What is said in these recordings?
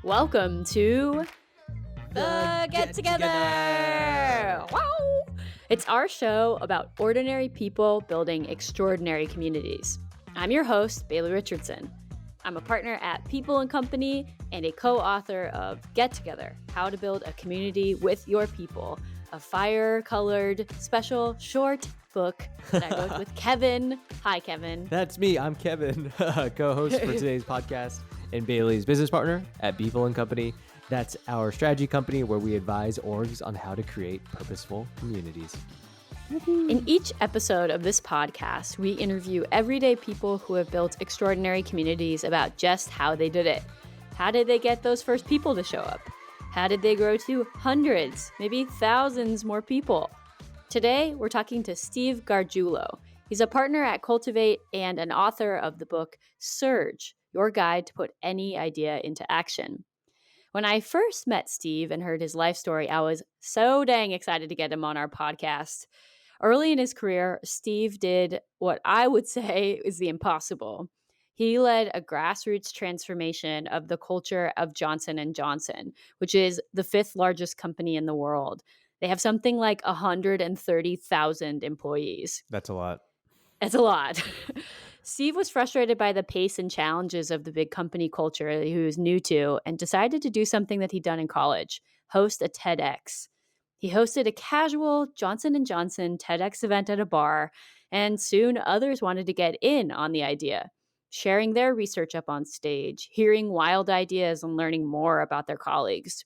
Welcome to the Get Together! Wow! It's our show about ordinary people building extraordinary communities. I'm your host, Bailey Richardson. I'm a partner at People & Company and a co-author of Get Together, How to Build a Community with Your People, a fire-colored, special, short book that I wrote with Kevin. Hi, Kevin. That's me. I'm Kevin, co-host for today's podcast and Bailey's business partner at People & Company. That's our strategy company where we advise orgs on how to create purposeful communities. In each episode of this podcast, we interview everyday people who have built extraordinary communities about just how they did it. How did they get those first people to show up? How did they grow to hundreds, maybe thousands more people? Today, we're talking to Steve Garguilo. He's a partner at Cultivate and an author of the book Surge, Your Guide to Put Any Idea into Action. When I first met Steve and heard his life story, I was so dang excited to get him on our podcast. Early in his career, Steve did what I would say is the impossible. He led a grassroots transformation of the culture of Johnson & Johnson, which is the fifth largest company in the world. They have something like 130,000 employees. That's a lot. That's a lot. Steve was frustrated by the pace and challenges of the big company culture he was new to and decided to do something that he'd done in college, host a TEDx. He hosted a casual Johnson & Johnson TEDx event at a bar, and soon others wanted to get in on the idea, sharing their research up on stage, hearing wild ideas and learning more about their colleagues.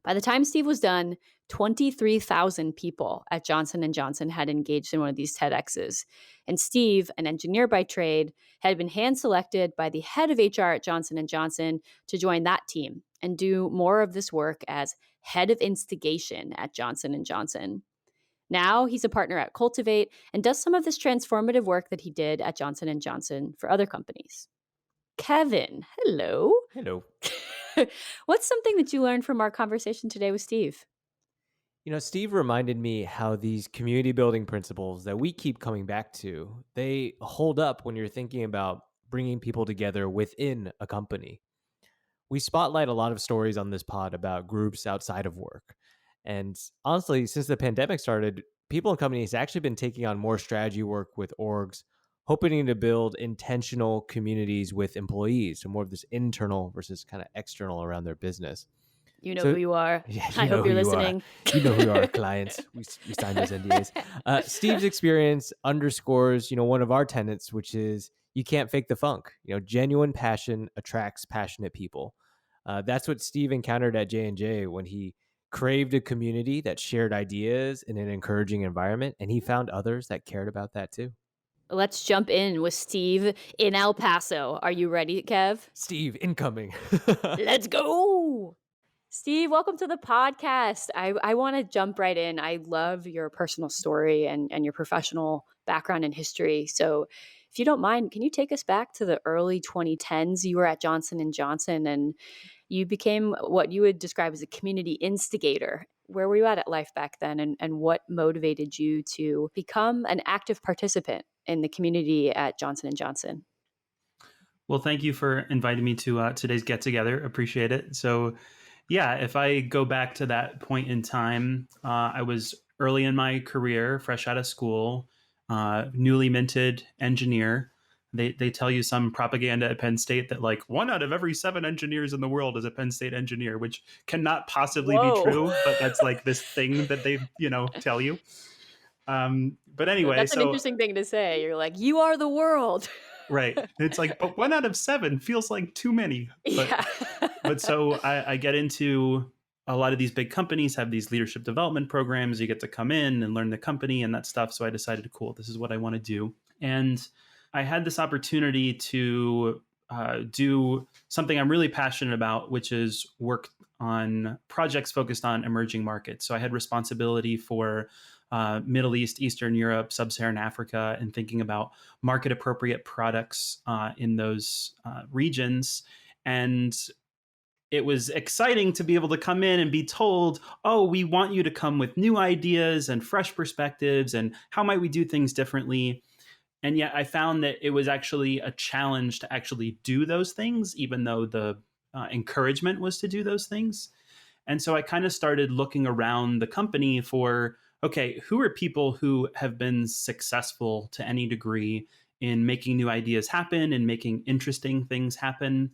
By the time Steve was done, 23,000 people at Johnson & Johnson had engaged in one of these TEDx's. And Steve, an engineer by trade, had been hand-selected by the head of HR at Johnson & Johnson to join that team and do more of this work as head of Instigation at Johnson & Johnson. Now he's a partner at Cultivate and does some of this transformative work that he did at Johnson & Johnson for other companies. Kevin, hello. Hello. What's something that you learned from our conversation today with Steve? You know, Steve reminded me how these community building principles that we keep coming back to, they hold up when you're thinking about bringing people together within a company. We spotlight a lot of stories on this pod about groups outside of work. And honestly, since the pandemic started, People & Company has actually been taking on more strategy work with orgs, hoping to build intentional communities with employees, so more of this internal versus kind of external around their business. You know who you are. Yeah, I hope you're listening. You know who you are, clients. We signed those NDAs. Steve's experience underscores, one of our tenets, which is you can't fake the funk. Genuine passion attracts passionate people. That's what Steve encountered at J&J when he craved a community that shared ideas in an encouraging environment, and he found others that cared about that too. Let's jump in with Steve in El Paso. Are you ready, Kev? Steve, incoming. Let's go. Steve, welcome to the podcast. I want to jump right in. I love your personal story and your professional background and history. So if you don't mind, can you take us back to the early 2010s? You were at Johnson & Johnson and you became what you would describe as a community instigator. Where were you at life back then, and what motivated you to become an active participant in the community at Johnson & Johnson? Well, thank you for inviting me to today's get together. Appreciate it. So yeah, if I go back to that point in time, I was early in my career, fresh out of school, newly minted engineer. They tell you some propaganda at Penn State that like 1 out of every 7 engineers in the world is a Penn State engineer, which cannot possibly be true, but that's like this thing that they, tell you. But anyway, that's an interesting thing to say. You're like, you are the world. Right. It's like, but 1 out of 7 feels like too many. But, yeah. but so I get into a lot of these big companies have these leadership development programs. You get to come in and learn the company and that stuff. So I decided, cool, this is what I want to do. And I had this opportunity to do something I'm really passionate about, which is work on projects focused on emerging markets. So I had responsibility for Middle East, Eastern Europe, Sub-Saharan Africa, and thinking about market appropriate products in those regions. And it was exciting to be able to come in and be told, oh, we want you to come with new ideas and fresh perspectives and how might we do things differently. And yet I found that it was actually a challenge to actually do those things, even though the encouragement was to do those things. And so I kind of started looking around the company for, okay, who are people who have been successful to any degree in making new ideas happen and making interesting things happen.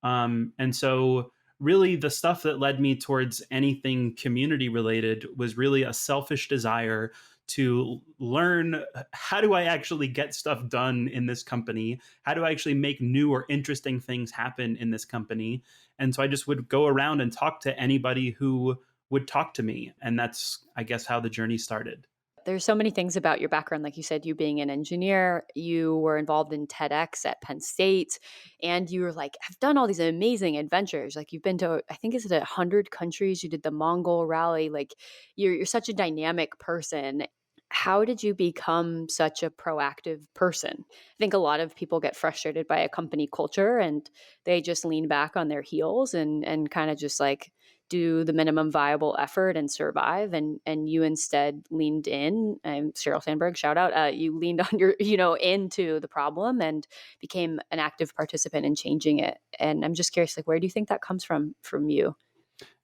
And so, really, the stuff that led me towards anything community related was really a selfish desire to learn, how do I actually get stuff done in this company? How do I actually make new or interesting things happen in this company? And so I just would go around and talk to anybody who would talk to me. And that's, I guess, how the journey started. There's so many things about your background. Like you said, you being an engineer, you were involved in TEDx at Penn State, and you were like, have done all these amazing adventures. Like you've been to, I think, is it 100 countries? You did the Mongol rally. Like you're such a dynamic person. How did you become such a proactive person? I think a lot of people get frustrated by a company culture and they just lean back on their heels and kind of just like do the minimum viable effort and survive. And you instead leaned in. Sheryl Sandberg, shout out. You leaned on your, into the problem and became an active participant in changing it. And I'm just curious, like, where do you think that comes from you?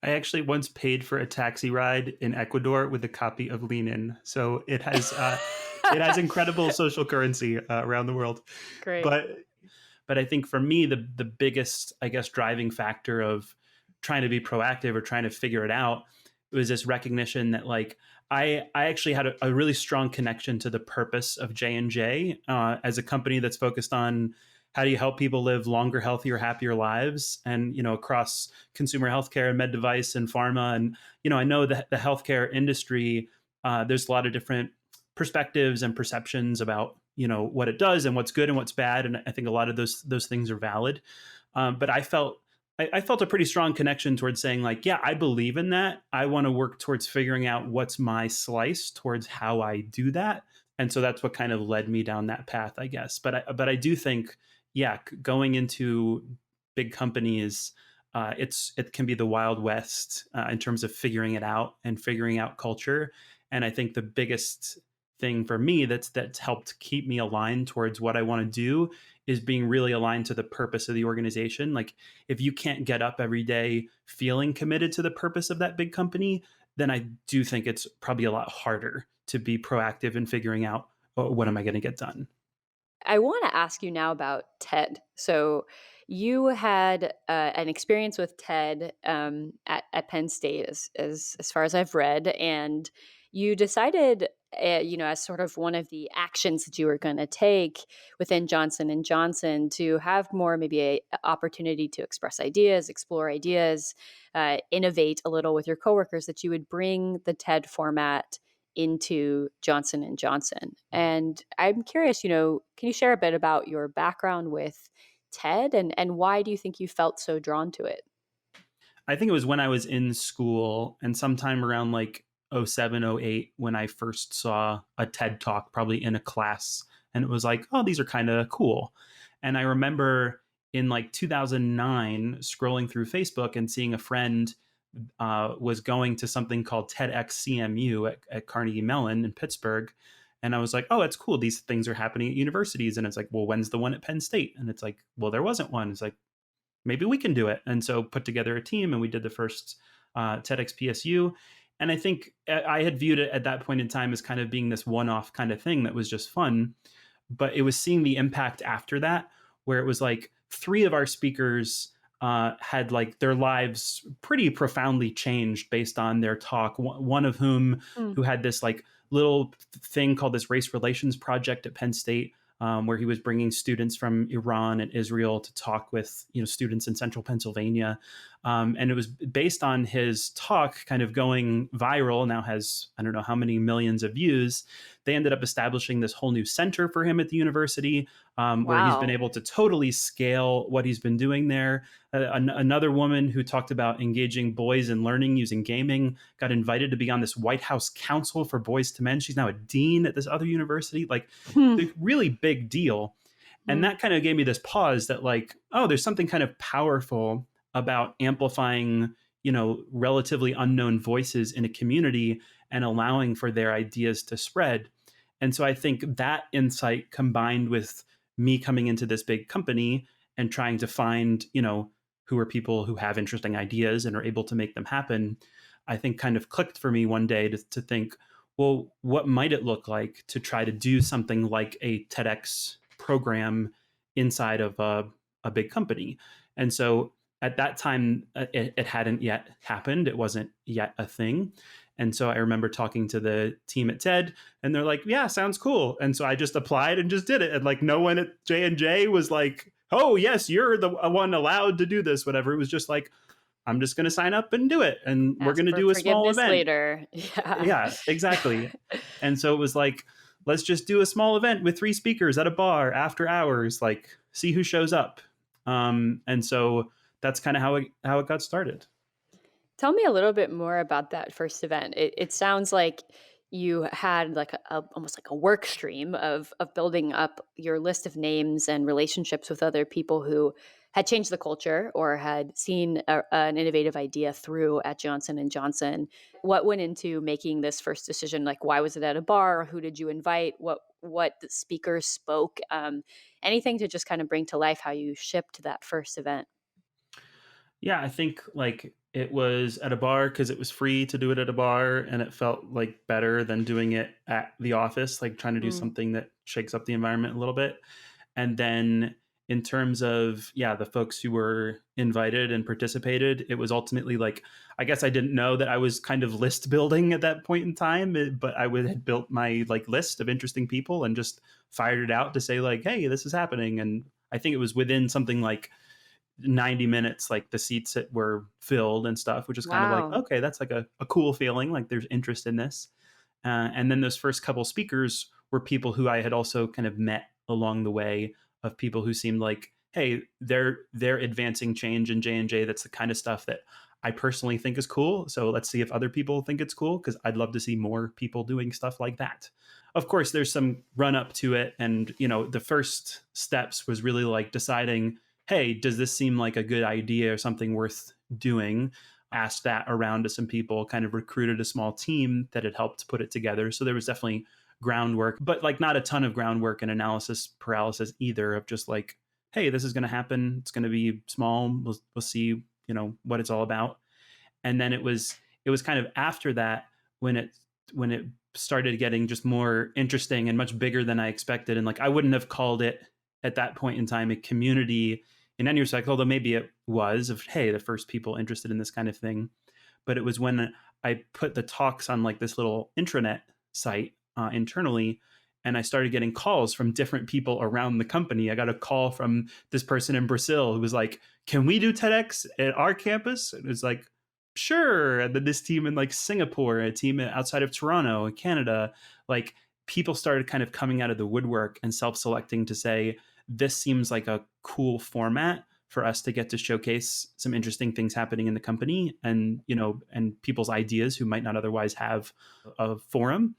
I actually once paid for a taxi ride in Ecuador with a copy of Lean In, so it has incredible social currency around the world. Great. But I think for me, the biggest, I guess, driving factor of trying to be proactive or trying to figure it out was this recognition that, like, I actually had a really strong connection to the purpose of J&J as a company that's focused on how do you help people live longer, healthier, happier lives, and across consumer healthcare and med device and pharma. And I know that the healthcare industry, there's a lot of different perspectives and perceptions about what it does and what's good and what's bad, and I think a lot of those things are valid. But I felt a pretty strong connection towards saying, like, yeah, I believe in that. I want to work towards figuring out what's my slice towards how I do that. And so that's what kind of led me down that path, I guess. But I do think, yeah, going into big companies, it can be the Wild West in terms of figuring it out and figuring out culture. And I think the biggest thing for me that's helped keep me aligned towards what I want to do is being really aligned to the purpose of the organization. Like, if you can't get up every day feeling committed to the purpose of that big company, then I do think it's probably a lot harder to be proactive in figuring out, oh, what am I going to get done. I want to ask you now about TED. So you had an experience with TED at Penn State, as far as I've read, and you decided, as sort of one of the actions that you were going to take within Johnson and Johnson to have more maybe a opportunity to express ideas, explore ideas, innovate a little with your coworkers, that you would bring the TED format into Johnson and Johnson. And I'm curious, can you share a bit about your background with TED and why do you think you felt so drawn to it? I think it was when I was in school and sometime around like '07, '08 when I first saw a TED talk, probably in a class. And it was like, oh, these are kind of cool. And I remember in like 2009 scrolling through Facebook and seeing a friend was going to something called TEDx CMU at Carnegie Mellon in Pittsburgh. And I was like, oh, that's cool. These things are happening at universities. And it's like, well, when's the one at Penn State? And it's like, well, there wasn't one. It's like, maybe we can do it. And so put together a team and we did the first TEDx PSU. And I think I had viewed it at that point in time as kind of being this one-off kind of thing that was just fun. But it was seeing the impact after that, where it was like three of our speakers had like their lives pretty profoundly changed based on their talk. One of whom Mm. who had this like little thing called this race relations project at Penn State, where he was bringing students from Iran and Israel to talk with students in central Pennsylvania, and it was based on his talk kind of going viral. Now has, I don't know how many millions of views. They ended up establishing this whole new center for him at the university, where he's been Wow. able to totally scale what he's been doing there. Another woman who talked about engaging boys in learning using gaming got invited to be on this White House Council for Boys to Men. She's now a dean at this other university. Like, Hmm. the really big deal. And Mm. that kind of gave me this pause that, like, oh, there's something kind of powerful about amplifying, relatively unknown voices in a community and allowing for their ideas to spread. And so I think that insight combined with me coming into this big company and trying to find, who are people who have interesting ideas and are able to make them happen, I think kind of clicked for me one day to think, well, what might it look like to try to do something like a TEDx program inside of a big company? And so at that time, it hadn't yet happened. It wasn't yet a thing. And so I remember talking to the team at TED, and they're like, "Yeah, sounds cool." And so I just applied and just did it. And like, no one at J&J was like, "Oh, yes, you're the one allowed to do this," whatever. It was just like, I'm just going to sign up and do it. And we're Ask going to for do a small forgiveness event. later. Yeah. Yeah, exactly. And so it was like, let's just do a small event with 3 speakers at a bar after hours, like see who shows up. And so that's kind of how it got started. Tell me a little bit more about that first event. It sounds like you had like almost like a work stream of building up your list of names and relationships with other people who had changed the culture or had seen an innovative idea through at Johnson and Johnson. What went into making this first decision? Like, why was it at a bar? Who did you invite? What speakers spoke? Anything to just kind of bring to life how you shipped that first event. Yeah, I think like it was at a bar because it was free to do it at a bar, and it felt like better than doing it at the office, like trying to do Mm. something that shakes up the environment a little bit. And then in terms of, yeah, the folks who were invited and participated, it was ultimately like, I guess I didn't know that I was kind of list building at that point in time, but had built my like list of interesting people and just fired it out to say like, hey, this is happening. And I think it was within something like 90 minutes, like the seats that were filled and stuff, which is kind of like, Wow. okay, that's like a cool feeling, like there's interest in this. And then those first couple speakers were people who I had also kind of met along the way, of people who seemed like, hey, they're advancing change in J&J. That's the kind of stuff that I personally think is cool. So let's see if other people think it's cool, because I'd love to see more people doing stuff like that. Of course, there's some run up to it. And, the first steps was really like deciding, hey, does this seem like a good idea or something worth doing? Asked that around to some people, kind of recruited a small team that had helped put it together. So there was definitely groundwork, but like not a ton of groundwork and analysis paralysis either, of just like, hey, this is going to happen. It's going to be small. We'll see, what it's all about. And then it was kind of after that when it started getting just more interesting and much bigger than I expected. And like, I wouldn't have called it at that point in time a community in any respect, although maybe it was, of, hey, the first people interested in this kind of thing. But it was when I put the talks on like this little intranet site internally, and I started getting calls from different people around the company. I got a call from this person in Brazil who was like, "Can we do TEDx at our campus?" And it was like, "Sure." And then this team in like Singapore, a team outside of Toronto, Canada, like people started kind of coming out of the woodwork and self-selecting to say, this seems like a cool format for us to get to showcase some interesting things happening in the company, and and people's ideas who might not otherwise have a forum.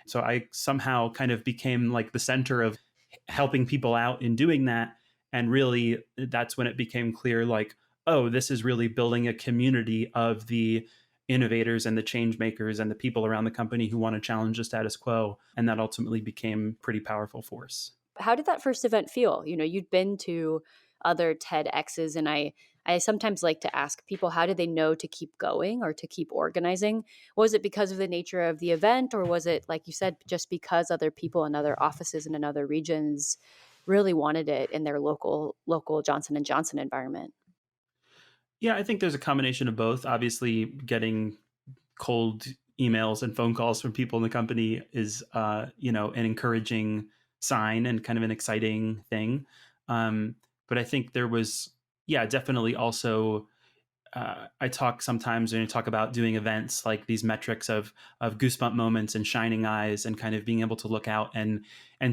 So I somehow kind of became like the center of helping people out in doing that. And really, that's when it became clear, like, oh, this is really building a community of the innovators and the change makers and the people around the company who want to challenge the status quo. And that ultimately became a pretty powerful force. How did that first event feel? You'd been to other TEDx's, and I sometimes like to ask people, how did they know to keep going or to keep organizing? Was it because of the nature of the event, or was it, like you said, just because other people in other offices and in other regions really wanted it in their local Johnson and Johnson environment? Yeah, I think there's a combination of both. Obviously, getting cold emails and phone calls from people in the company is, an encouraging sign and kind of an exciting thing. But I think there was, yeah, definitely also. I talk sometimes when you talk about doing events, like these metrics of goosebump moments and shining eyes, and kind of being able to look out and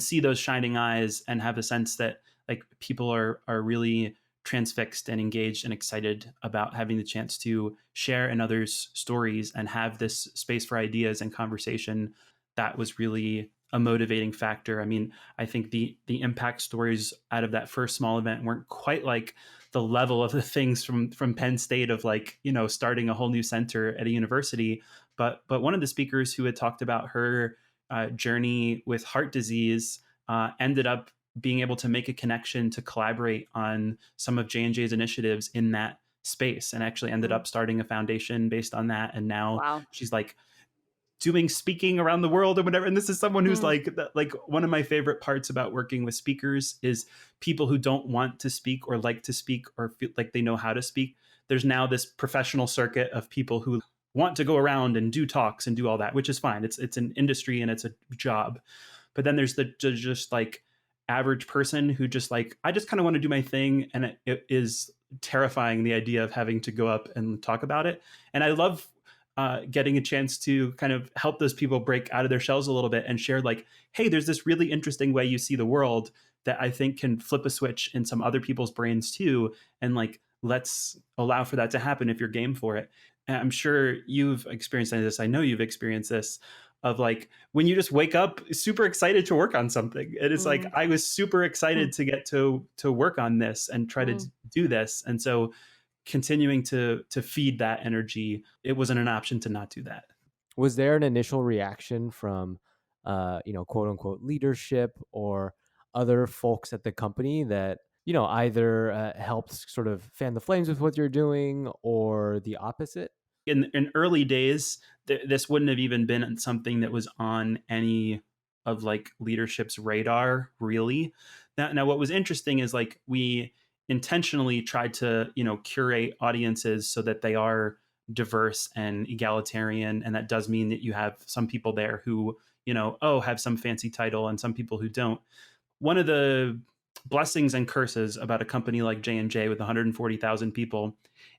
see those shining eyes and have the sense that like people are really transfixed and engaged and excited about having the chance to share in others' stories and have this space for ideas and conversation. That was really a motivating factor. I mean, I think the impact stories out of that first small event weren't quite like the level of the things from Penn State, of like, starting a whole new center at a university. But one of the speakers who had talked about her journey with heart disease ended up being able to make a connection to collaborate on some of J&J's initiatives in that space, and actually ended up starting a foundation based on that. And now Wow. she's like doing speaking around the world or whatever. And this is someone who's Mm, like one of my favorite parts about working with speakers is people who don't want to speak or like to speak or feel like they know how to speak. There's now this professional circuit of people who want to go around and do talks and do all that, which is fine. It's an industry and it's a job. But then there's the just like average person who just like, I just kind of want to do my thing, and it is terrifying, the idea of having to go up and talk about it. And I love getting a chance to kind of help those people break out of their shells a little bit and share like, hey, there's this really interesting way you see the world that I think can flip a switch in some other people's brains too. And like, let's allow for that to happen if you're game for it. And I'm sure you've experienced this. I know you've experienced this of like when you just wake up super excited to work on something. And it's like, mm, I was super mm, excited to get to work on this and try to mm. do this. And so continuing to feed that energy, it wasn't an option to not do that. Was there an initial reaction from, quote unquote leadership or other folks at the company that, either helped sort of fan the flames with what you're doing or the opposite? In early days, this wouldn't have even been something that was on any of like leadership's radar, really. Now what was interesting is like we intentionally tried to curate audiences so that they are diverse and egalitarian, and that does mean that you have some people there who have some fancy title and some people who don't. One of the blessings and curses about a company like J&J with 140,000 people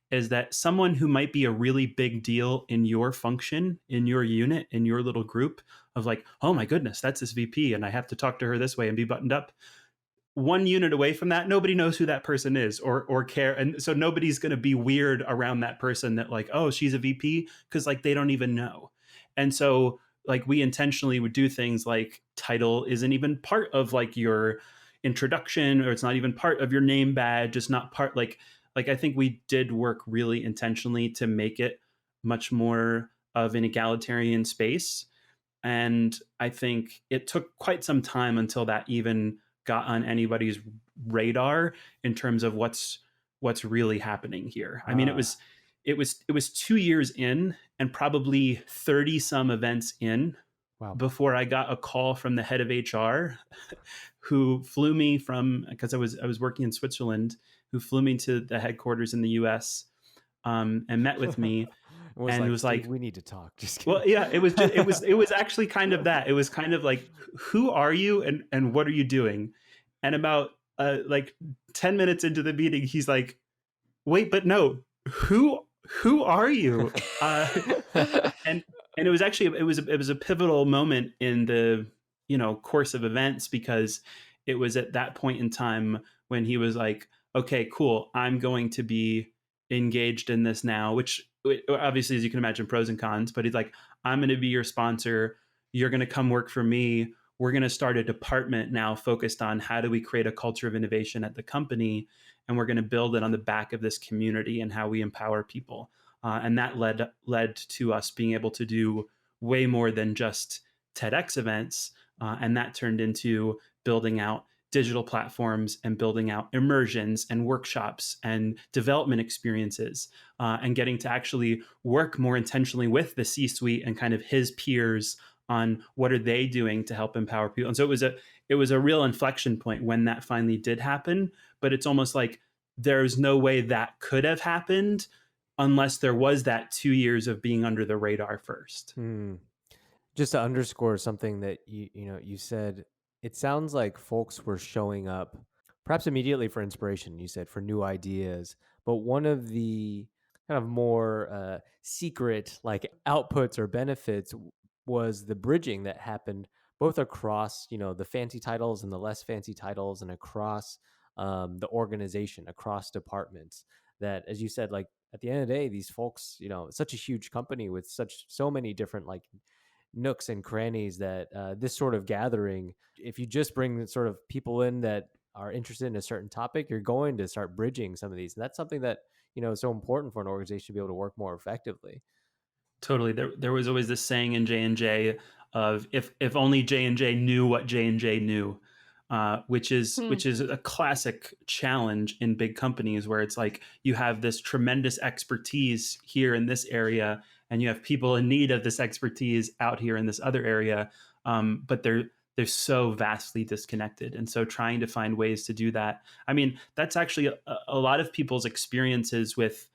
is that someone who might be a really big deal in your function, in your unit, in your little group of like, oh my goodness, that's this VP and I have to talk to her this way and be buttoned up. One unit away from that, nobody knows who that person is or care. And so nobody's going to be weird around that person that like, oh, she's a VP, because like they don't even know. And so like we intentionally would do things like title isn't even part of like your introduction, or it's not even part of your name badge. It's not part like I think we did work really intentionally to make it much more of an egalitarian space. And I think it took quite some time until that even got on anybody's radar in terms of what's really happening here. I mean, it Ah, was it was 2 years in and probably 30 some events in wow. before I got a call from the head of HR who flew me from, because I was working in Switzerland, who flew me to the headquarters in the US, and met with me Was and like, was Steve, like, we need to talk. Just well, kidding. yeah, it was actually kind of that. It was kind of like, who are you and what are you doing? And about like 10 minutes into the meeting, he's like, wait, but no, who are you? And and it was actually it was a pivotal moment in the course of events, because it was at that point in time when he was like, okay, cool, I'm going to be engaged in this now, which obviously, as you can imagine, pros and cons. But he's like, I'm going to be your sponsor, you're going to come work for me, we're going to start a department now focused on how do we create a culture of innovation at the company, and we're going to build it on the back of this community and how we empower people. And that led to us being able to do way more than just TEDx events, and that turned into building out digital platforms and building out immersions and workshops and development experiences, and getting to actually work more intentionally with the C-suite and kind of his peers on what are they doing to help empower people. And so it was a real inflection point when that finally did happen. But it's almost like there's no way that could have happened unless there was that 2 years of being under the radar first. Hmm. Just to underscore something that you said, it sounds like folks were showing up perhaps immediately for inspiration. You said for new ideas, but one of the kind of more secret like outputs or benefits was the bridging that happened both across the fancy titles and the less fancy titles, and across the organization, across departments. That, as you said, like at the end of the day, these folks, such a huge company with so many different like nooks and crannies, that this sort of gathering, if you just bring sort of people in that are interested in a certain topic, you're going to start bridging some of these. And that's something that, is so important for an organization to be able to work more effectively. Totally. There was always this saying in J&J of, if only J&J knew what J&J knew. which is a classic challenge in big companies where it's like you have this tremendous expertise here in this area, and you have people in need of this expertise out here in this other area, but they're so vastly disconnected. And so trying to find ways to do that. I mean, that's actually a lot of people's experiences with,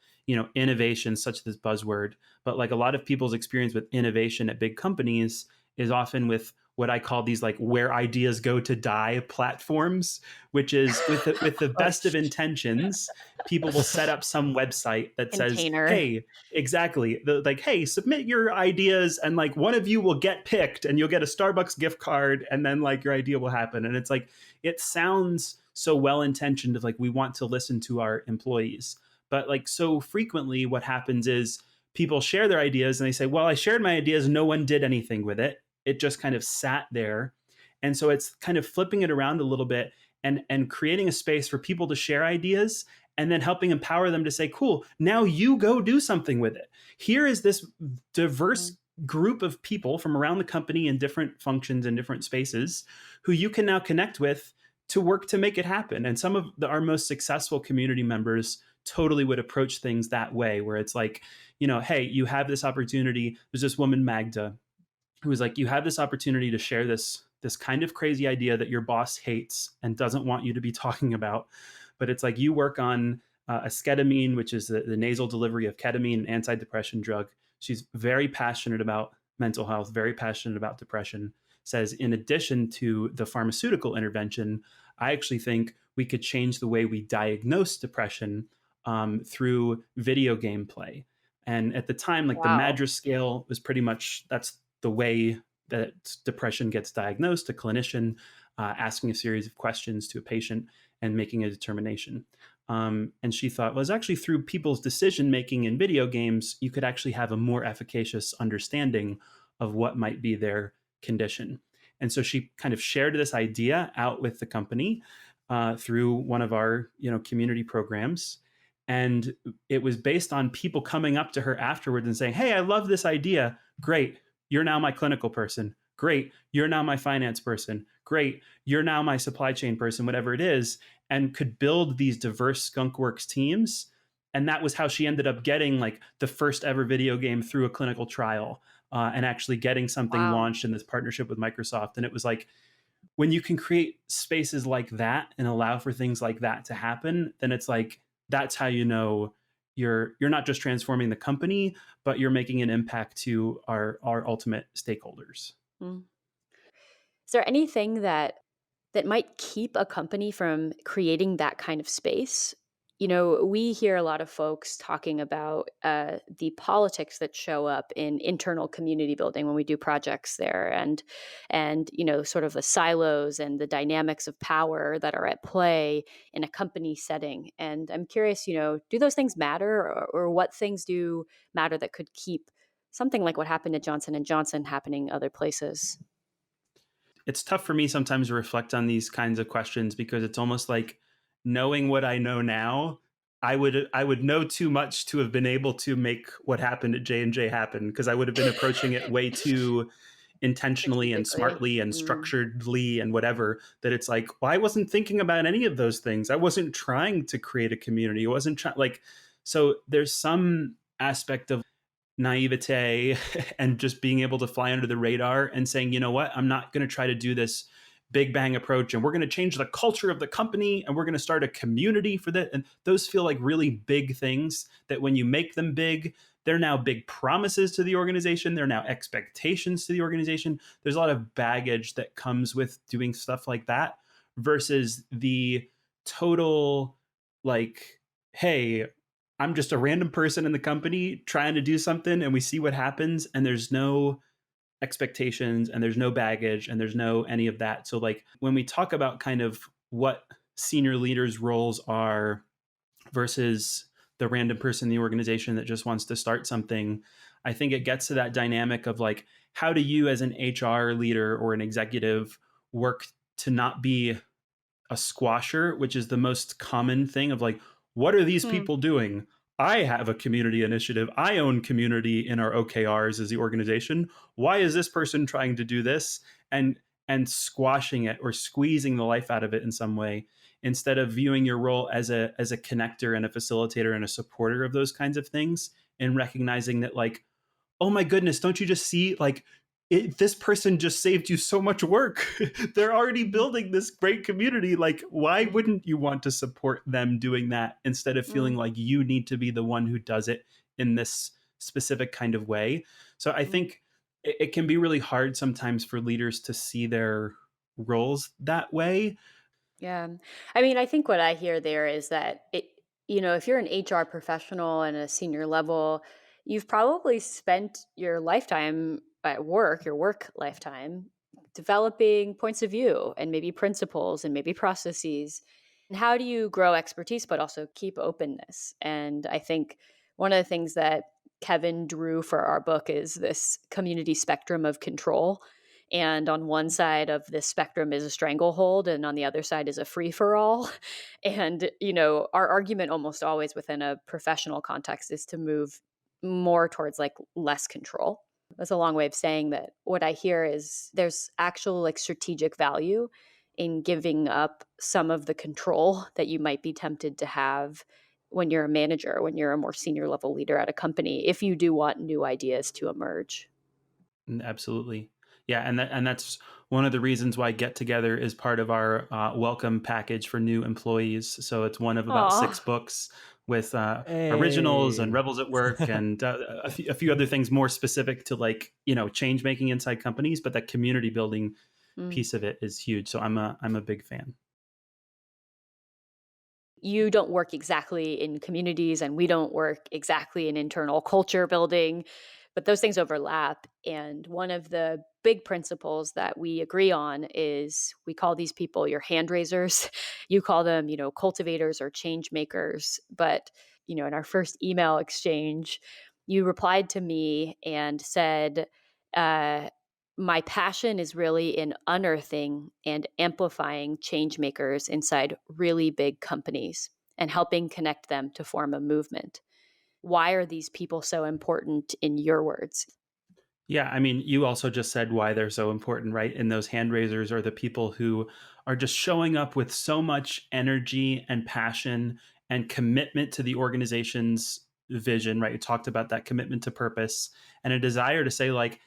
innovation, such this buzzword, but like a lot of people's experience with innovation at big companies is often with what I call these like where ideas go to die platforms, which is with the best of intentions, people will set up some website that says, Container. "Hey, exactly, like, hey, submit your ideas, and like one of you will get picked, and you'll get a Starbucks gift card, and then like your idea will happen." And it's like it sounds so well intentioned of like we want to listen to our employees, but like so frequently, what happens is people share their ideas and they say, "Well, I shared my ideas, no one did anything with it. It just kind of sat there." And so it's kind of flipping it around a little bit and creating a space for people to share ideas and then helping empower them to say, "Cool, now you go do something with it. Here is this diverse group of people from around the company in different functions and different spaces who you can now connect with to work to make it happen." And some of our most successful community members totally would approach things that way, where it's like, hey, you have this opportunity. There's this woman, Magda, who was like, you have this opportunity to share this kind of crazy idea that your boss hates and doesn't want you to be talking about. But it's like you work on esketamine, which is the nasal delivery of ketamine, an antidepressant drug. She's very passionate about mental health, very passionate about depression. Says, in addition to the pharmaceutical intervention, I actually think we could change the way we diagnose depression through video game play. And at the time, like the Wow. MADRS scale was pretty much, that's the way that depression gets diagnosed, a clinician asking a series of questions to a patient and making a determination. And she thought, well, it's actually through people's decision making in video games, you could actually have a more efficacious understanding of what might be their condition. And so she kind of shared this idea out with the company through one of our community programs. And it was based on people coming up to her afterwards and saying, "Hey, I love this idea. Great. You're now my clinical person. Great. You're now my finance person. Great. You're now my supply chain person," whatever it is, and could build these diverse skunkworks teams. And that was how she ended up getting like the first ever video game through a clinical trial and actually getting something Wow. launched in this partnership with Microsoft. And it was like, when you can create spaces like that and allow for things like that to happen, then it's like that's how you're not just transforming the company, but you're making an impact to our ultimate stakeholders. Mm. Is there anything that might keep a company from creating that kind of space? We hear a lot of folks talking about the politics that show up in internal community building when we do projects there, and sort of the silos and the dynamics of power that are at play in a company setting. And I'm curious, do those things matter, or what things do matter that could keep something like what happened at Johnson and Johnson happening other places? It's tough for me sometimes to reflect on these kinds of questions because it's almost like knowing what I know now. I would know too much to have been able to make what happened at J&J happen, because I would have been approaching it way too intentionally and Strategically. smartly and structuredly and whatever, that it's like, well, I wasn't thinking about any of those things. I wasn't trying to create a community. I wasn't trying, like, so there's some aspect of naivete and just being able to fly under the radar and saying, you know what, I'm not going to try to do this big bang approach and we're going to change the culture of the company and we're going to start a community for that. And those feel like really big things that when you make them big, they're now big promises to the organization. They're now expectations to the organization. There's a lot of baggage that comes with doing stuff like that versus the total, like, hey, I'm just a random person in the company trying to do something and we see what happens, and there's no expectations and there's no baggage and there's no any of that. So like when we talk about kind of what senior leaders roles are versus the random person in the organization that just wants to start something, I think it gets to that dynamic of like, how do you as an HR leader or an executive work to not be a squasher, which is the most common thing of like, what are these Hmm. people doing? I have a community initiative. I own community in our OKRs as the organization. Why is this person trying to do this? And and squashing it or squeezing the life out of it in some way, instead of viewing your role as a connector and a facilitator and a supporter of those kinds of things, and recognizing that, like, oh my goodness, don't you just see, like, this person just saved you so much work. They're already building this great community. Like, why wouldn't you want to support them doing that instead of feeling Mm, like you need to be the one who does it in this specific kind of way? So I mm. think it can be really hard sometimes for leaders to see their roles that way. Yeah. I mean, I think what I hear there is that if you're an HR professional and a senior level, you've probably spent your lifetime at work, your work lifetime, developing points of view and maybe principles and maybe processes. And how do you grow expertise but also keep openness? And I think one of the things that Kevin drew for our book is this community spectrum of control, and on one side of this spectrum is a stranglehold, and on the other side is a free for all. And, our argument almost always within a professional context is to move more towards like less control. That's a long way of saying that what I hear is there's actual like strategic value in giving up some of the control that you might be tempted to have when you're a manager, when you're a more senior level leader at a company, if you do want new ideas to emerge. Absolutely. Yeah, and that's one of the reasons why Get Together is part of our welcome package for new employees. So it's one of about Aw. 6 books with originals and Hey. Rebels at Work and a few other things more specific to, like, change making inside companies. But that community building Mm. piece of it is huge. So I'm a big fan. You don't work exactly in communities, and we don't work exactly in internal culture building, but those things overlap. And one of the big principles that we agree on is we call these people your hand raisers. You call them, cultivators or change makers. But, in our first email exchange, you replied to me and said, uh, my passion is really in unearthing and amplifying change makers inside really big companies and helping connect them to form a movement. Why are these people so important in your words? Yeah, I mean, you also just said why they're so important, right? And those hand raisers are the people who are just showing up with so much energy and passion and commitment to the organization's vision, right? You talked about that commitment to purpose and a desire to say, like,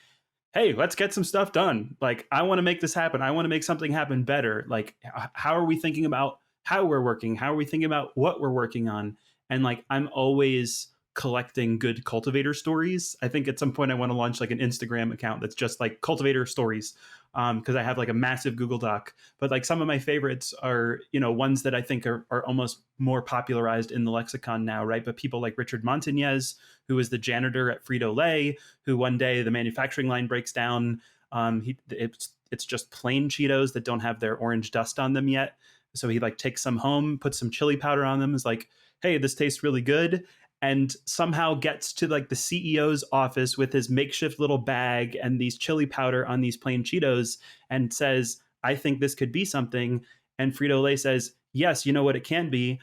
hey, let's get some stuff done. Like, I want to make this happen. I want to make something happen better. Like, how are we thinking about how we're working? How are we thinking about what we're working on? And, like, I'm always collecting good cultivator stories. I think at some point I want to launch like an Instagram account that's just like cultivator stories, because I have like a massive Google Doc. But like some of my favorites are, ones that I think are almost more popularized in the lexicon now, right? But people like Richard Montañez, who was the janitor at Frito-Lay, who one day the manufacturing line breaks down. It's just plain Cheetos that don't have their orange dust on them yet. So he like takes some home, puts some chili powder on them, is like, hey, this tastes really good, and somehow gets to like the CEO's office with his makeshift little bag and these chili powder on these plain Cheetos and says, I think this could be something. And Frito-Lay says, yes, you know what it can be.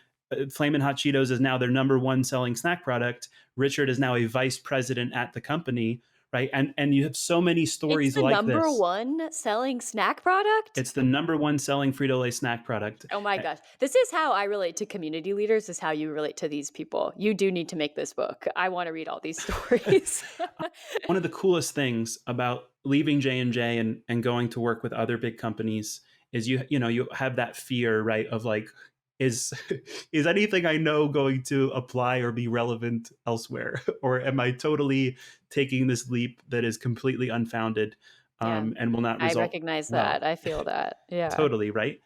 Flamin' Hot Cheetos is now their number one selling snack product. Richard is now a vice president at the company, right? And you have so many It's stories the like number this. one selling snack product? It's the number one selling Frito-Lay snack product. Oh my gosh. This is how I relate to community leaders, is how you relate to these people. You do need to make this book. I want to read all these stories. One of the coolest things about leaving J&J and going to work with other big companies is you have that fear, right, of like, is is anything I know going to apply or be relevant elsewhere, or am I totally taking this leap that is completely unfounded, Yeah, and will not I result recognize that. well? I feel that. Yeah. Totally, right?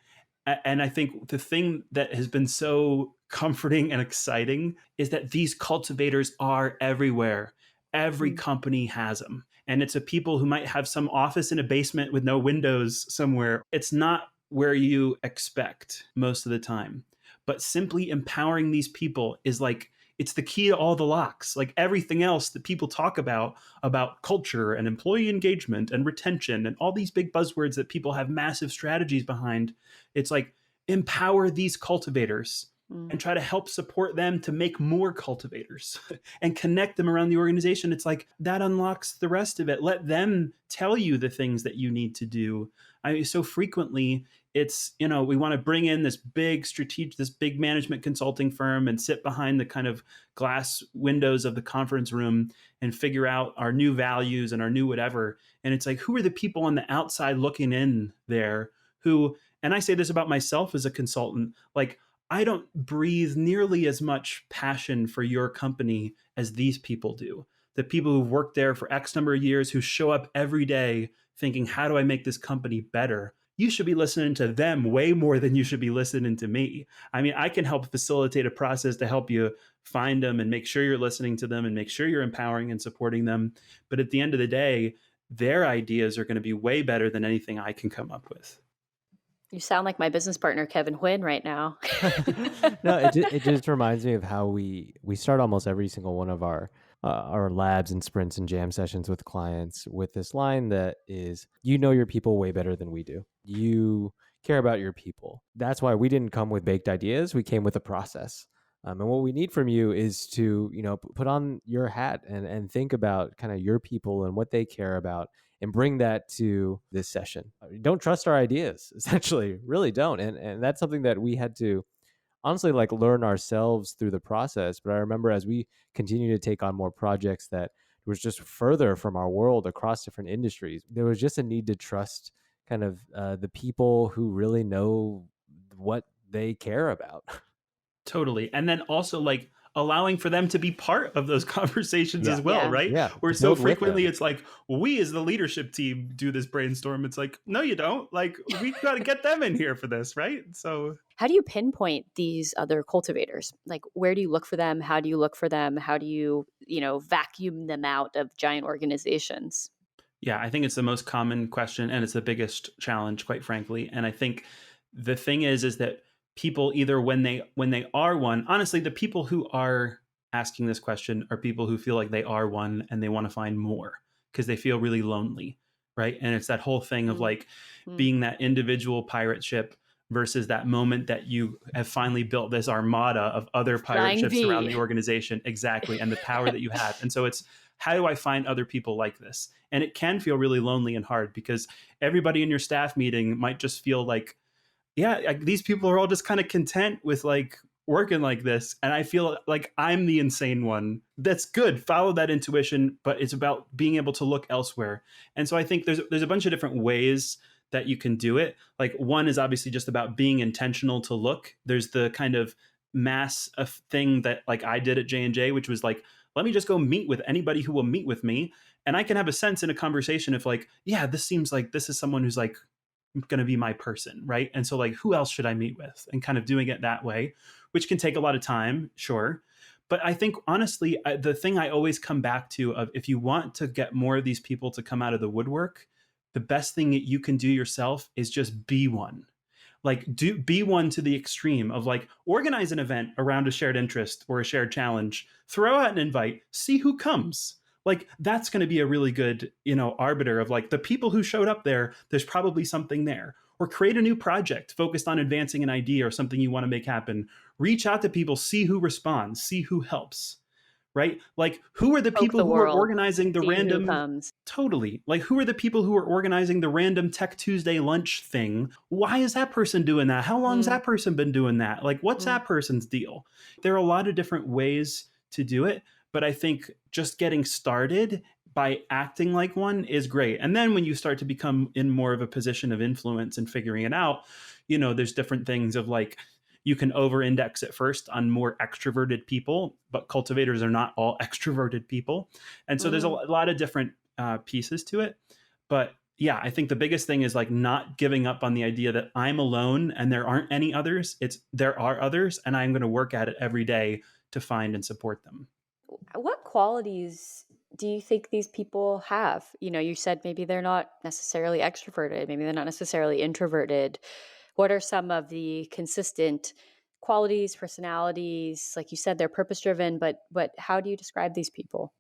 And I think the thing that has been so comforting and exciting is that these cultivators are everywhere. Every Mm. company has them. And it's a people who might have some office in a basement with no windows somewhere. It's not where you expect most of the time. But simply empowering these people is like, it's the key to all the locks. Like everything else that people talk about culture and employee engagement and retention and all these big buzzwords that people have massive strategies behind. It's like, empower these cultivators. Mm. and try to help support them to make more cultivators and connect them around the organization. It's like that unlocks the rest of it. Let them tell you the things that you need to do. I mean, so frequently it's, we want to bring in this big strategic, this big management consulting firm and sit behind the kind of glass windows of the conference room and figure out our new values and our new whatever. And it's like, who are the people on the outside looking in there who, and I say this about myself as a consultant, like, I don't breathe nearly as much passion for your company as these people do. The people who've worked there for X number of years, who show up every day thinking, how do I make this company better? You should be listening to them way more than you should be listening to me. I mean, I can help facilitate a process to help you find them and make sure you're listening to them and make sure you're empowering and supporting them. But at the end of the day, their ideas are going to be way better than anything I can come up with. You sound like my business partner, Kevin Huynh, right now. No, it just reminds me of how we start almost every single one of our labs and sprints and jam sessions with clients with this line that is, you know your people way better than we do. You care about your people. That's why we didn't come with baked ideas. We came with a process. And what we need from you is to, put on your hat and think about kind of your people and what they care about and bring that to this session. Don't trust our ideas, essentially. Really don't. And that's something that we had to honestly like learn ourselves through the process. But I remember as we continue to take on more projects that was just further from our world across different industries, there was just a need to trust kind of the people who really know what they care about. Totally. And then also like allowing for them to be part of those conversations Yeah. as well, Yeah. right? Yeah. Where To so build with frequently them. it's like, well, we as the leadership team do this brainstorm. It's like, no, you don't. Like, we got to get them in here for this, right? So How do you pinpoint these other cultivators? Like, where do you look for them? How do you look for them? How do you, vacuum them out of giant organizations? yeah, I think it's the most common question and it's the biggest challenge, quite frankly. And I think the thing is that people either when they are one, honestly, the people who are asking this question are people who feel like they are one and they want to find more because they feel really lonely, right? And it's that whole thing of Mm. like Mm. being that individual pirate ship versus that moment that you have finally built this armada of other pirate Flying ships around V. the organization. Exactly. And the power that you have. And so it's, how do I find other people like this? And it can feel really lonely and hard because everybody in your staff meeting might just feel like, yeah, like these people are all just kind of content with like working like this. And I feel like I'm the insane one. That's good. Follow that intuition, but it's about being able to look elsewhere. And so I think there's a bunch of different ways that you can do it. Like one is obviously just about being intentional to look. There's the kind of mass of thing that like I did at J&J, which was like, let me just go meet with anybody who will meet with me. And I can have a sense in a conversation if like, yeah, this seems like this is someone who's like going to be my person, right? And so like, who else should I meet with? And kind of doing it that way, which can take a lot of time, sure. But I think honestly, the thing I always come back to of if you want to get more of these people to come out of the woodwork, the best thing that you can do yourself is just be one. Like be one to the extreme of like organize an event around a shared interest or a shared challenge, throw out an invite, see who comes. Like that's going to be a really good, arbiter of like the people who showed up there, there's probably something there. Or create a new project focused on advancing an idea or something you want to make happen. Reach out to people, see who responds, see who helps. Right? Like who are the Poke people the who are world, organizing the see who random. comes. Totally. Like, who are the people who are organizing the random Tech Tuesday lunch thing? Why is that person doing that? How long has Mm. that person been doing that? Like, what's Mm. that person's deal? There are a lot of different ways to do it, but I think just getting started by acting like one is great. And then when you start to become in more of a position of influence and figuring it out, there's different things of like, you can over index at first on more extroverted people, but cultivators are not all extroverted people. And so there's a Mm. lot of different pieces to it. But yeah, I think the biggest thing is like not giving up on the idea that I'm alone and there aren't any others. It's there are others, and I'm going to work at it every day to find and support them. What qualities do you think these people have? You said maybe they're not necessarily extroverted, maybe they're not necessarily introverted. What are some of the consistent qualities, personalities? Like you said, they're purpose driven, but how do you describe these people?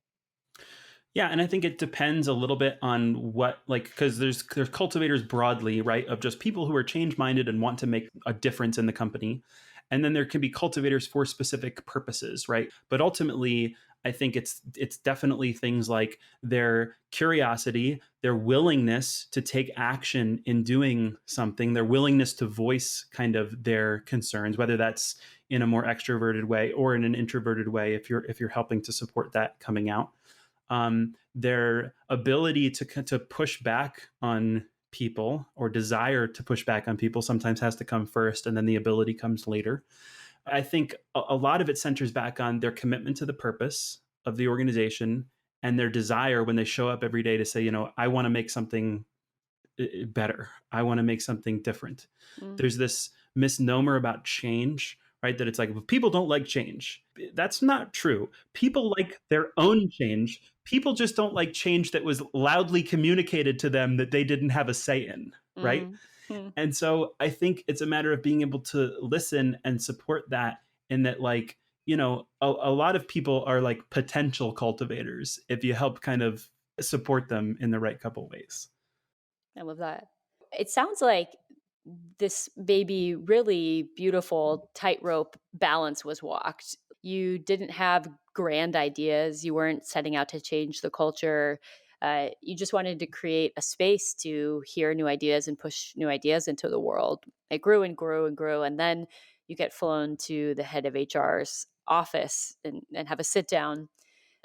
Yeah, and I think it depends a little bit on what like because there's cultivators broadly, right, of just people who are change minded and want to make a difference in the company. And then there can be cultivators for specific purposes, right? But ultimately, I think it's definitely things like their curiosity, their willingness to take action in doing something, their willingness to voice kind of their concerns, whether that's in a more extroverted way or in an introverted way, if you're helping to support that coming out. Their ability to push back on people, or desire to push back on people, sometimes has to come first, and then the ability comes later. I think a lot of it centers back on their commitment to the purpose of the organization, and their desire when they show up every day to say, I want to make something better. I want to make something different. Mm. There's this misnomer about change, right? That it's like, well, people don't like change. That's not true. People like their own change. People just don't like change that was loudly communicated to them that they didn't have a say in, right? Mm. Mm. And so I think it's a matter of being able to listen and support that. And that, like, a lot of people are like potential cultivators if you help kind of support them in the right couple ways. I love that. It sounds like this baby really beautiful tightrope balance was walked. You didn't have grand ideas. You weren't setting out to change the culture. You just wanted to create a space to hear new ideas and push new ideas into the world. It grew and grew and grew. And then you get flown to the head of HR's office and have a sit down.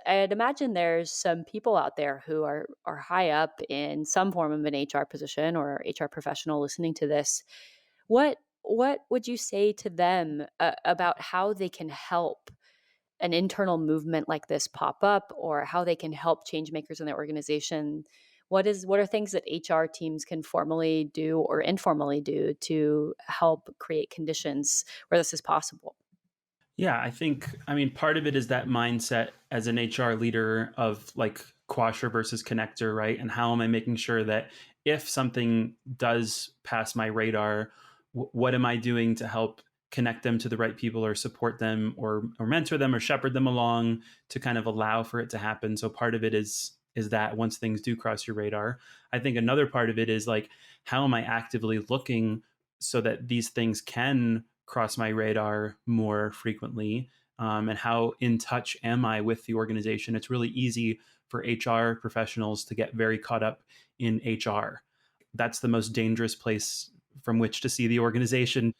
I'd imagine there's some people out there who are high up in some form of an HR position or HR professional listening to this. What would you say to them about how they can help an internal movement like this pop up, or how they can help change makers in their organization? What are things that HR teams can formally do or informally do to help create conditions where this is possible? Yeah, I mean, part of it is that mindset as an HR leader of like quasher versus connector, right? And how am I making sure that if something does pass my radar, what am I doing to help connect them to the right people, or support them, or mentor them, or shepherd them along to kind of allow for it to happen. So part of it is that once things do cross your radar, I think another part of it is like, how am I actively looking so that these things can cross my radar more frequently, and how in touch am I with the organization? It's really easy for HR professionals to get very caught up in HR. That's the most dangerous place from which to see the organization.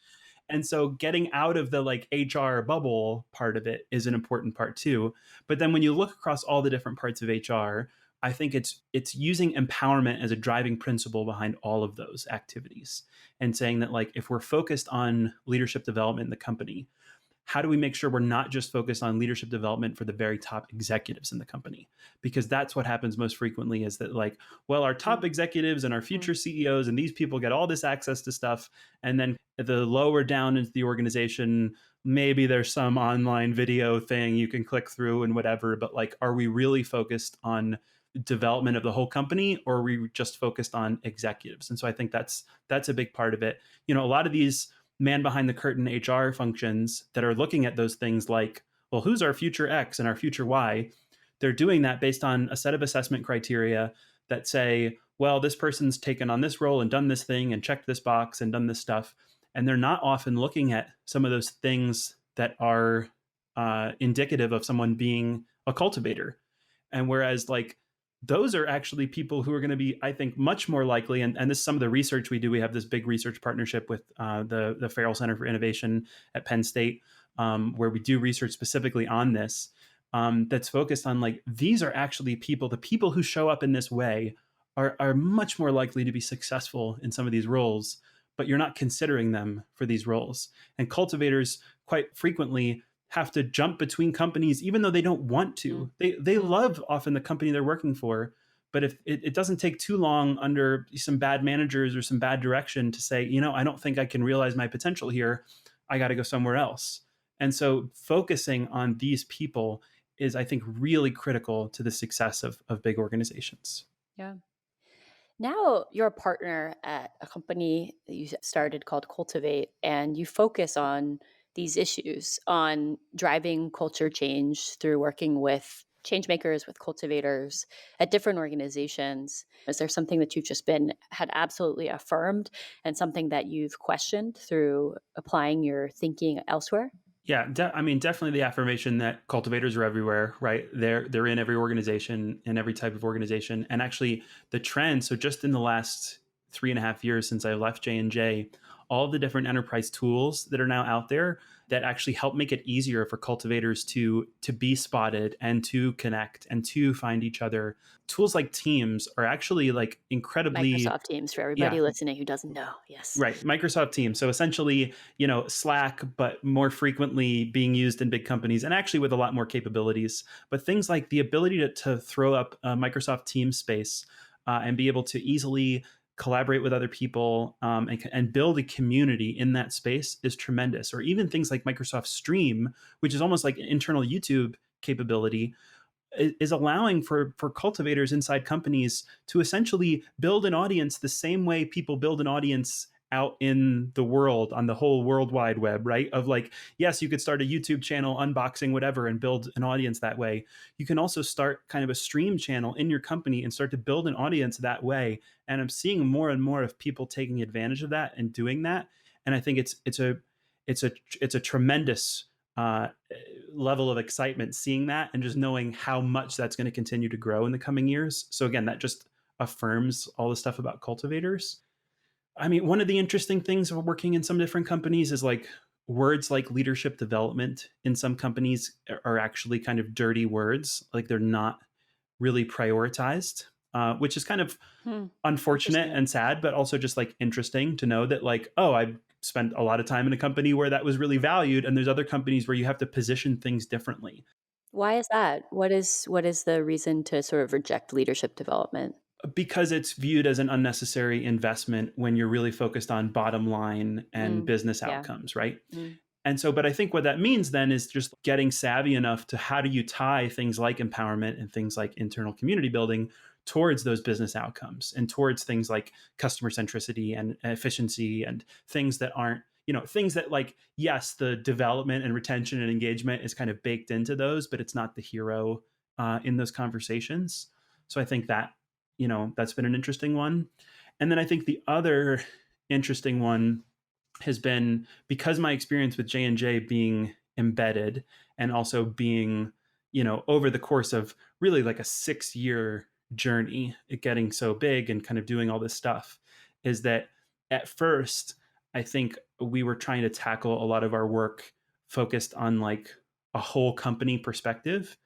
And so getting out of the like HR bubble part of it is an important part too. But then when you look across all the different parts of HR, I think it's using empowerment as a driving principle behind all of those activities, and saying that, like, if we're focused on leadership development in the company, how do we make sure we're not just focused on leadership development for the very top executives in the company? Because that's what happens most frequently, is that, like, well, our top Mm. executives and our Mm. future CEOs and these people get all this access to stuff, and then the lower down into the organization, maybe there's some online video thing you can click through and whatever, but like, are we really focused on development of the whole company, or are we just focused on executives? And so I think that's a big part of it. A lot of these man behind the curtain HR functions that are looking at those things like, well, who's our future X and our future Y? They're doing that based on a set of assessment criteria that say, well, this person's taken on this role and done this thing and checked this box and done this stuff. And they're not often looking at some of those things that are indicative of someone being a cultivator. And whereas, like, those are actually people who are going to be, I think, much more likely. And this is some of the research we do. We have this big research partnership with the Farrell Center for Innovation at Penn State, where we do research specifically on this, that's focused on, like, these are actually people, the people who show up in this way are much more likely to be successful in some of these roles, but you're not considering them for these roles. And cultivators quite frequently have to jump between companies even though they don't want to. Mm. They Mm. love often the company they're working for, but if it doesn't take too long under some bad managers or some bad direction to say, I don't think I can realize my potential here, I got to go somewhere else. And so focusing on these people is, I think, really critical to the success of big organizations. Yeah. Now you're a partner at a company that you started called Cultivate, and you focus on these issues, on driving culture change through working with change makers, with cultivators at different organizations? Is there something that you've just been had absolutely affirmed and something that you've questioned through applying your thinking elsewhere? Yeah, I mean, definitely the affirmation that cultivators are everywhere, right? They're in every organization, in every type of organization, and actually the trend. So just in the last 3.5 years since I left J&J, all the different enterprise tools that are now out there that actually help make it easier for cultivators to be spotted and to connect and to find each other. Tools like Teams are actually like incredibly, Microsoft Teams for yeah, everybody listening who doesn't know. Yes. right. Microsoft Teams. So essentially, Slack, but more frequently being used in big companies and actually with a lot more capabilities. But things like the ability to throw up a Microsoft Teams space and be able to easily collaborate with other people and build a community in that space is tremendous. Or even things like Microsoft Stream, which is almost like an internal YouTube capability, is allowing for cultivators inside companies to essentially build an audience the same way people build an audience out in the world on the whole world wide web, right? Of like, yes, you could start a YouTube channel, unboxing whatever, and build an audience that way. You can also start kind of a stream channel in your company and start to build an audience that way. And I'm seeing more and more of people taking advantage of that and doing that. And I think it's a tremendous uh, level of excitement seeing that and just knowing how much that's going to continue to grow in the coming years. So again, that just affirms all the stuff about cultivators. I mean, one of the interesting things of working in some different companies is like words like leadership development in some companies are actually kind of dirty words. Like they're not really prioritized, which is kind of Hmm. unfortunate Interesting. and sad, but also just like interesting to know that like, oh, I spent a lot of time in a company where that was really valued, and there's other companies where you have to position things differently Why is that? What is the reason to sort of reject leadership development? because it's viewed as an unnecessary investment when you're really focused on bottom line and Mm, business yeah. outcomes, right? Mm. And so, but I think what that means then is just getting savvy enough to how do you tie things like empowerment and things like internal community building towards those business outcomes and towards things like customer centricity and efficiency and things that aren't, things that like, yes, the development and retention and engagement is kind of baked into those, but it's not the hero in those conversations. So I think that, that's been an interesting one. And then I think the other interesting one has been because my experience with J&J being embedded and also being, over the course of really like a 6-year journey, it getting so big and kind of doing all this stuff, is that at first, I think we were trying to tackle a lot of our work focused on like a whole company perspective.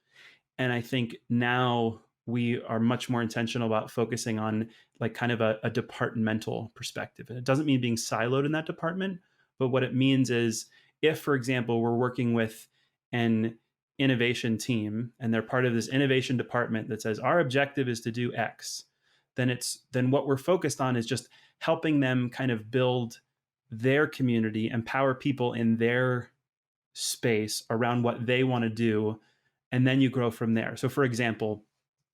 And I think now we are much more intentional about focusing on like kind of a departmental perspective. And it doesn't mean being siloed in that department, but what it means is if, for example, we're working with an innovation team and they're part of this innovation department that says our objective is to do X, then what we're focused on is just helping them kind of build their community, empower people in their space around what they want to do, and then you grow from there. So for example,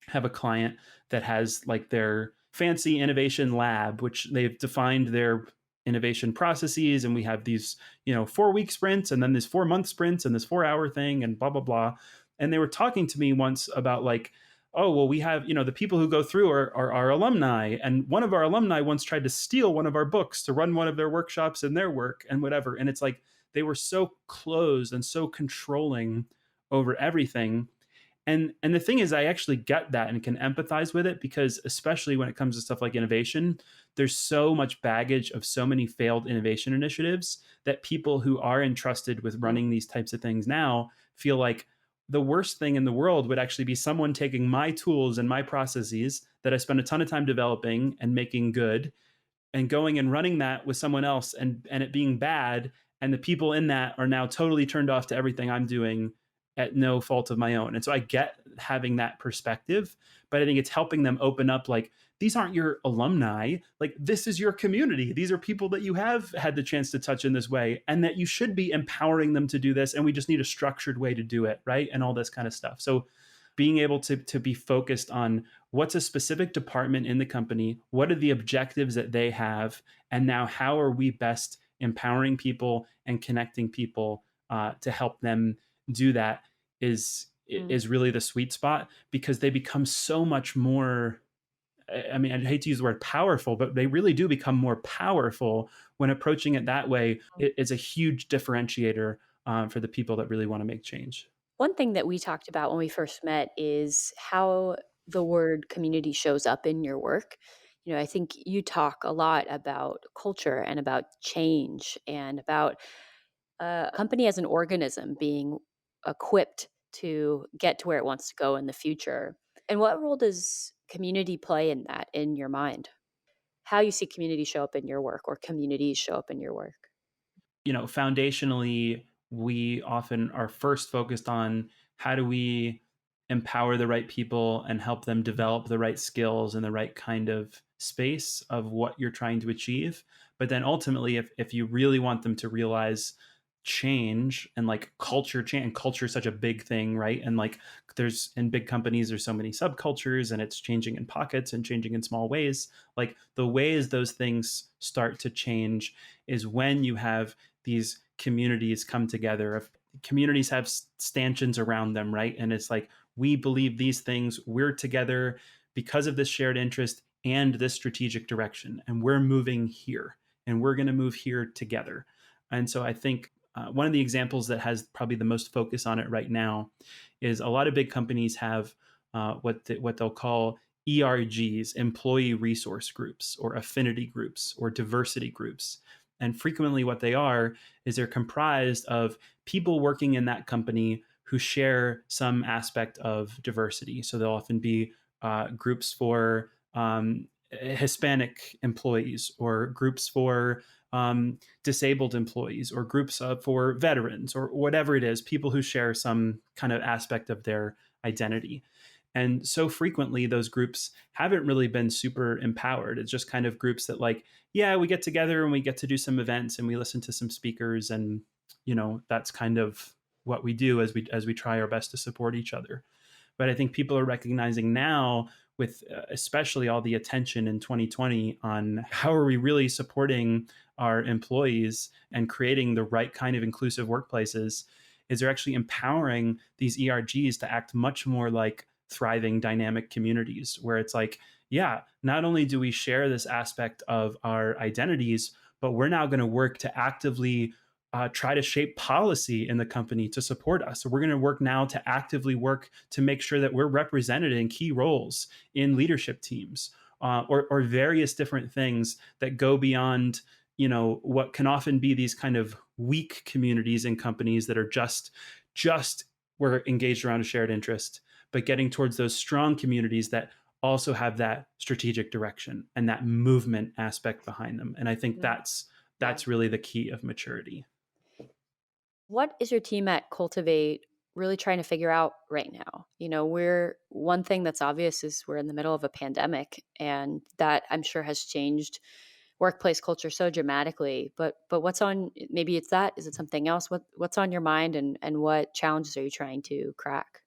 have a client that has like their fancy innovation lab, which they've defined their innovation processes, and we have these 4-week sprints and then this 4-month sprints and this 4-hour thing and blah blah blah. And they were talking to me once about like, oh well, we have the people who go through are our alumni, and one of our alumni once tried to steal one of our books to run one of their workshops and their work and whatever. And it's like they were so closed and so controlling over everything. And the thing is, I actually get that and can empathize with it because especially when it comes to stuff like innovation, there's so much baggage of so many failed innovation initiatives that people who are entrusted with Mm. running these types of things now feel like the worst thing in the world would actually be someone taking my tools and my processes that I spend a ton of time developing and making good and going and running that with someone else and it being bad, and the people in that are now totally turned off to everything I'm doing at no fault of my own. And so I get having that perspective, but I think it's helping them open up like these aren't your alumni, like this is your community, these are people that you have had the chance to touch in this way and that you should be empowering them to do this, and we just need a structured way to do it, right? And all this kind of stuff. So being able to be focused on what's a specific department in the company, what are the objectives that they have, and now how are we best empowering people and connecting people to help them do that Mm. is really the sweet spot, because they become so much more, I mean, I hate to use the word powerful, but they really do become more powerful when approaching it that way. It's a huge differentiator for the people that really want to make change. One thing that we talked about when we first met is how the word community shows up in your work. I think you talk a lot about culture and about change and about a company as an organism being equipped to get to where it wants to go in the future. And what role does community play in that in your mind? How you see community show up in your work or communities show up in your work? Foundationally, we often are first focused on how do we empower the right people and help them develop the right skills in the right kind of space of what you're trying to achieve. But then ultimately, if you really want them to realize change and like culture change, and culture is such a big thing, right? And like there's in big companies, there's so many subcultures and it's changing in pockets and changing in small ways. Like the ways those things start to change is when you have these communities come together. If communities have stanchions around them, right? And it's like, we believe these things, we're together because of this shared interest and this strategic direction, and we're moving here, and we're going to move here together. And so I think one of the examples that has probably the most focus on it right now is a lot of big companies have what they'll call ERGs, employee resource groups, or affinity groups, or diversity groups. And frequently, what they are is they're comprised of people working in that company who share some aspect of diversity. So they'll often be groups for Hispanic employees, or groups for disabled employees, or groups for veterans, or whatever it is, people who share some kind of aspect of their identity. And so frequently, those groups haven't really been super empowered. It's just kind of groups that, like, yeah, we get together and we get to do some events and we listen to some speakers, and that's kind of what we do as we try our best to support each other. But I think people are recognizing now, with especially all the attention in 2020 on how are we really supporting our employees and creating the right kind of inclusive workplaces, is they're actually empowering these ERGs to act much more like thriving dynamic communities, where it's like, yeah, not only do we share this aspect of our identities, but we're now going to work to actively try to shape policy in the company to support us. So we're going to work now to actively work to make sure that we're represented in key roles in leadership teams, or various different things that go beyond what can often be these kind of weak communities in companies that are just we're engaged around a shared interest, but getting towards those strong communities that also have that strategic direction and that movement aspect behind them. And I think Mm. Yeah. that's really the key of maturity. What is your team at Cultivate really trying to figure out right now? We're one thing that's obvious is we're in the middle of a pandemic, and that I'm sure has changed workplace culture so dramatically. But what's on, maybe it's that, is it something else? What's on your mind, and what challenges are you trying to crack?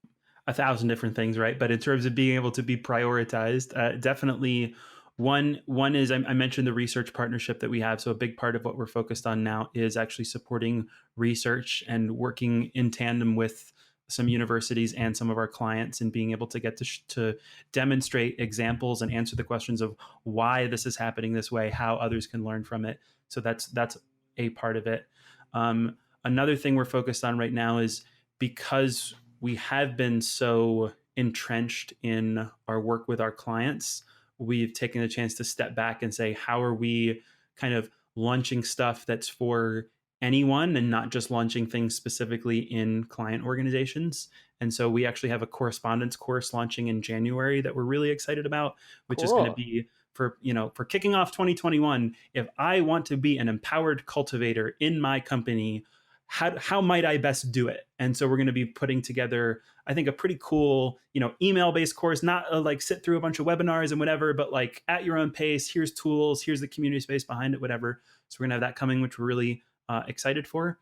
A thousand different things, right? But in terms of being able to be prioritized, definitely one is I mentioned the research partnership that we have. So a big part of what we're focused on now is actually supporting research and working in tandem with some universities and some of our clients, and being able to get to demonstrate examples and answer the questions of why this is happening this way, how others can learn from it. So that's a part of it. Another thing we're focused on right now is, because we have been so entrenched in our work with our clients, we've taken a chance to step back and say, how are we kind of launching stuff that's for anyone and not just launching things specifically in client organizations? And so we actually have a correspondence course launching in January that we're really excited about, which is going to Cool. be for kicking off 2021. If I want to be an empowered cultivator in my company, how might I best do it? And so we're going to be putting together, I think, a pretty cool, email based course, not like sit through a bunch of webinars and whatever, but like at your own pace. Here's tools, here's the community space behind it, whatever. So we're going to have that coming, which we're really excited for.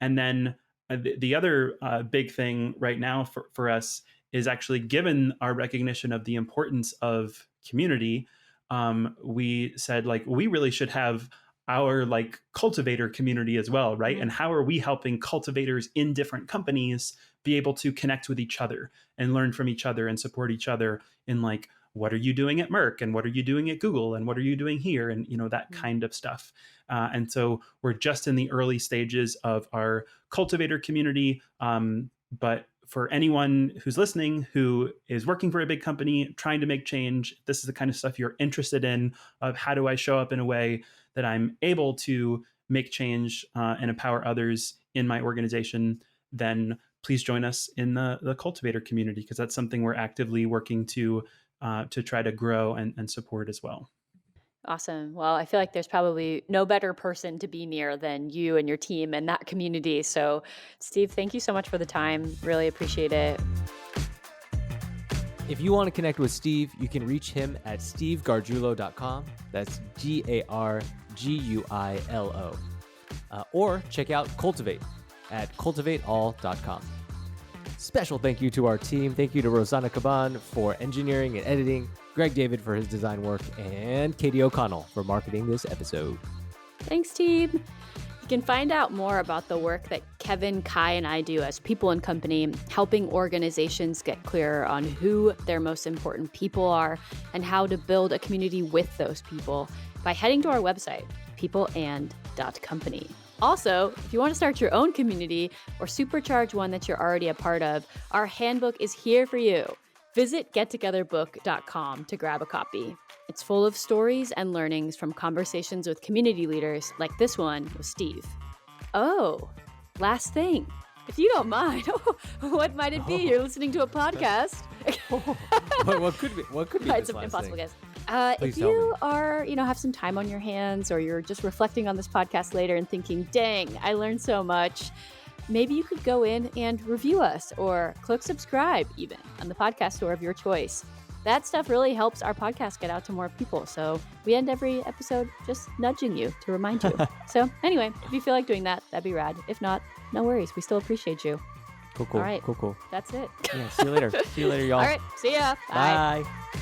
And then the other big thing right now for us is actually, given our recognition of the importance of community, we said, like, we really should have our like cultivator community as well, right? Mhm. And how are we helping cultivators in different companies be able to connect with each other and learn from each other and support each other in like, what are you doing at Merck and what are you doing at Google and what are you doing here, and that Mhm. kind of stuff. And so we're just in the early stages of our cultivator community, but for anyone who's listening who is working for a big company trying to make change, this is the kind of stuff you're interested in, of how do I show up in a way that I'm able to make change and empower others in my organization, then please join us in the cultivator community, because that's something we're actively working to try to grow and support as well. Awesome. Well, I feel like there's probably no better person to be near than you and your team and that community. So, Steve, thank you so much for the time. Really appreciate it. If you want to connect with Steve, you can reach him at stevegarguilo.com. That's Garguilo. Or check out Cultivate at cultivateall.com. Special thank you to our team. Thank you to Rosanna Caban for engineering and editing, Greg David for his design work, and Katie O'Connell for marketing this episode. Thanks, team. You can find out more about the work that Kevin, Kai, and I do as People and Company, helping organizations get clearer on who their most important people are and how to build a community with those people by heading to our website, peopleand.company. Also, if you want to start your own community or supercharge one that you're already a part of, our handbook is here for you. Visit gettogetherbook.com to grab a copy. It's full of stories and learnings from conversations with community leaders like this one with Steve. Oh, last thing, if you don't mind, what might it be? You're listening to a podcast. What could be It's this an last impossible thing? guess. Please If tell you me. are, have some time on your hands, or you're just reflecting on this podcast later and thinking, dang, I learned so much, maybe you could go in and review us or click subscribe even on the podcast store of your choice. That stuff really helps our podcast get out to more people. So we end every episode just nudging you to remind you. So anyway, if you feel like doing that, that'd be rad. If not, no worries. We still appreciate you. Cool. All right. Cool. That's it. Yeah, see you later. See you later, y'all. All right. See ya. Bye. Bye.